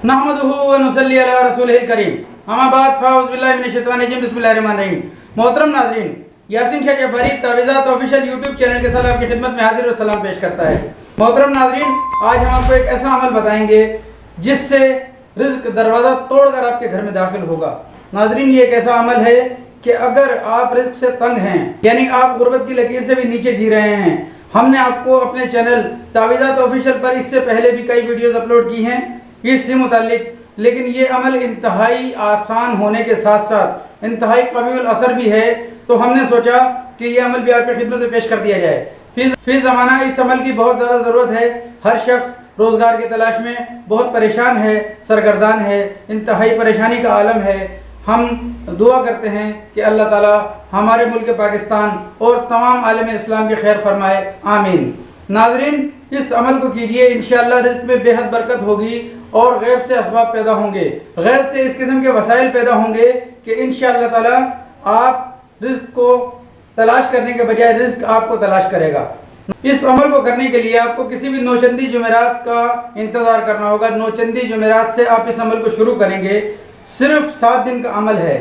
नहमदुहु व नुसल्ली अला रसूलिहिल करीम। अम्मा बाद फ़ाउज़ बिल्लाहि मिनश शैतानिर रजीम। बिस्मिल्लाहिर रहमानिर रहीम। मोहतरम नाज़रीन, यासीन शाह जब्बारी तावीज़ात ऑफिशियल यूट्यूब चैनल के साथ आपकी खिदमत में हाजिर व सलाम पेश करता है। मोहतरम नाज़रीन, आज हम आपको एक ऐसा अमल बताएंगे जिससे रिज़्क दरवाज़ा तोड़कर आपके घर में दाखिल होगा। नाज़रीन, ये एक ऐसा अमल है कि अगर आप रिज़्क से तंग हैं, यानी आप गुर्बत की लकीर से भी नीचे जी रहे हैं, हमने आपको अपने चैनल तावीज़ात ऑफिशियल पर इससे पहले भी कई वीडियोज़ अपलोड की हैं इससे मुतालिक, लेकिन ये अमल इंतहाई आसान होने के साथ साथ इंतहाई क़वील असर भी है, तो हमने सोचा कि ये अमल भी आपकी खिदमत में पेश कर दिया जाए। फी ज़माना इस अमल की बहुत ज़्यादा ज़रूरत है। हर शख्स रोज़गार की तलाश में बहुत परेशान है, सरगर्दान है, इंतहाई परेशानी का आलम है। हम दुआ करते हैं कि अल्लाह ताला हमारे मुल्क पाकिस्तान और तमाम आलम इस्लाम की खैर फरमाए, आमीन। नाज़रीन, इस अमल को कीजिए, इंशाअल्लाह रिज़्क में बेहद बरकत होगी और गैब से असबाब पैदा होंगे, गैब से इस किस्म के वसाइल पैदा होंगे कि इंशाअल्लाह ताला आप रिज़्क को तलाश करने के बजाय रिज़्क आपको तलाश करेगा। इस अमल को करने के लिए आपको किसी भी नौचंदी जुमेरात का इंतज़ार करना होगा। नौचंदी जुमेरात से आप इस अमल को शुरू करेंगे। सिर्फ 7 दिन का अमल है।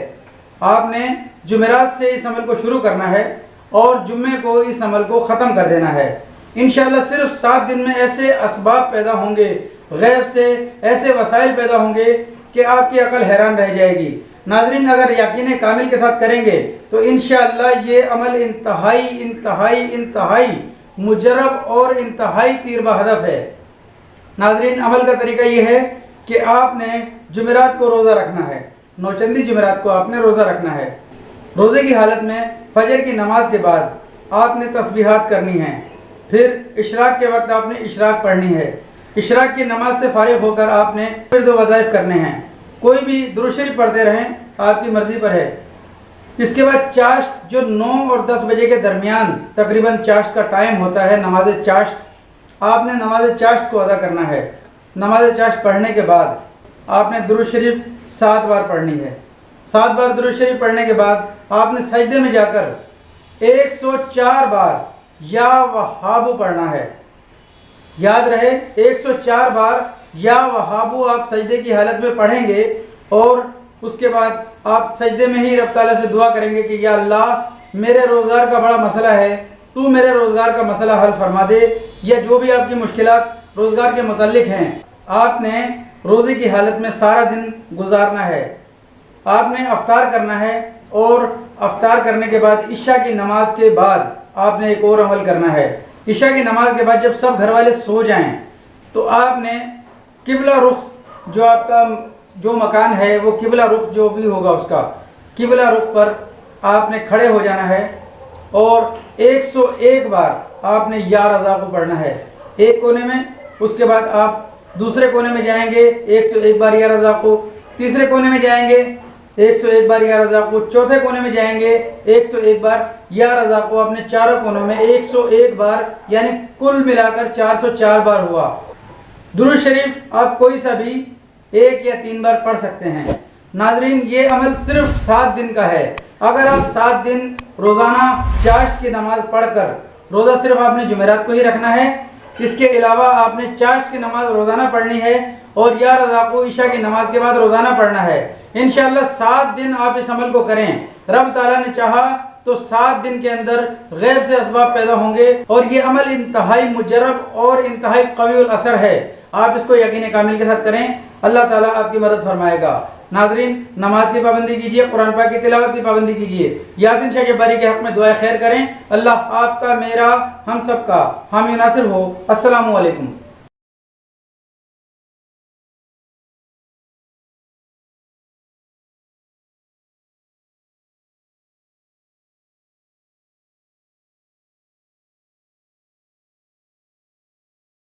आपने जुमेरात से इस अमल को शुरू करना है और जुम्मे को इस अमल को ख़त्म कर देना है। इंशाअल्लाह सिर्फ 7 दिन में ऐसे असबाब पैदा होंगे, गैब से ऐसे वसाइल पैदा होंगे कि आपकी अकल हैरान रह जाएगी। नाज़रीन, अगर यकीन कामिल के साथ करेंगे तो इंशाअल्लाह ये अमल इंतहाई इंतहाई इंतहाई मुजरब और इंतहाई तीरबा हदफ है। नाज़रीन, अमल का तरीका ये है कि आपने जुमेरात को रोज़ा रखना है। नौचंदी जुमेरात को आपने रोज़ा रखना है। रोज़े की हालत में फजर की नमाज के बाद आपने तस्बीहात करनी है। फिर इशराक के वक्त आपने इशराक पढ़नी है। इशराक की नमाज से फारिग होकर आपने फिर 2 वज़ाइफ करने हैं। कोई भी दुरूद शरीफ पढ़ते रहें, आपकी मर्ज़ी पर है। इसके बाद चाश्त, जो 9 और 10 बजे के दरमियान तकरीबन चाश्त का टाइम होता है, नमाज चाश्त, आपने नमाज चाश्त को अदा करना है। नमाज चाश्त पढ़ने के बाद आपने दुरूद शरीफ 7 बार पढ़नी है। 7 बार दुरूद शरीफ पढ़ने के बाद आपने सजदे में जाकर 104 बार या वहाबु पढ़ना है। याद रहे, 104 बार या वहाबु आप सजदे की हालत में पढ़ेंगे और उसके बाद आप सजदे में ही रब ताला से दुआ करेंगे कि या अल्लाह, मेरे रोज़गार का बड़ा मसला है, तू मेरे रोज़गार का मसला हल फरमा दे, या जो भी आपकी मुश्किलात रोज़गार के मुताल्लिक हैं। आपने रोज़े की हालत में सारा दिन गुजारना है। आपने अफ्तार करना है और अफ्तार करने के बाद इशा की नमाज के बाद आपने एक और अमल करना है। इशा की नमाज के बाद जब सब घर वाले सो जाएं तो आपने किबला रुख, जो आपका जो मकान है वो किबला रुख जो भी होगा उसका किबला रुख पर आपने खड़े हो जाना है और 101 बार आपने या रज़ा को पढ़ना है एक कोने में। उसके बाद आप दूसरे कोने में जाएंगे, 101 बार या रज़ा को, तीसरे कोने में जाएंगे 101 बार या रज़ा को, चौथे कोने में जाएंगे 101 बार या रज़ा को, अपने चारों कोनों में 101 बार, यानी कुल मिलाकर 404 बार हुआ। दुरूद शरीफ आप कोई सा भी 1 या 3 बार पढ़ सकते हैं। नाज़रीन, ये अमल सिर्फ 7 दिन का है। अगर आप 7 दिन रोज़ाना चाश्त की नमाज पढ़कर, रोज़ा सिर्फ आपने जुमेरात को ही रखना है, इसके अलावा आपने चाश्त की नमाज रोज़ाना पढ़नी है और या रज़ा को इशा की नमाज के बाद रोज़ाना पढ़ना है। इंशाअल्लाह 7 दिन आप इस अमल को करें। रब ताला ने चाहा तो 7 दिन के अंदर गैब से असबाब पैदा होंगे और ये अमल इंतहाई मुजरब और इंतहाई क़वील असर है। आप इसको यकीन कामिल के साथ करें, अल्लाह ताला आपकी मदद फरमाएगा। नाज़रीन, नमाज की पाबंदी कीजिए, कुरान पाक की तिलावत की पाबंदी कीजिए, यासीन शाह जब्बारी के हक़ में दुआ खैर करें। अल्लाह आपका, मेरा, हम सब का हामी नासिर हो। अस्सलामु अलैकुम।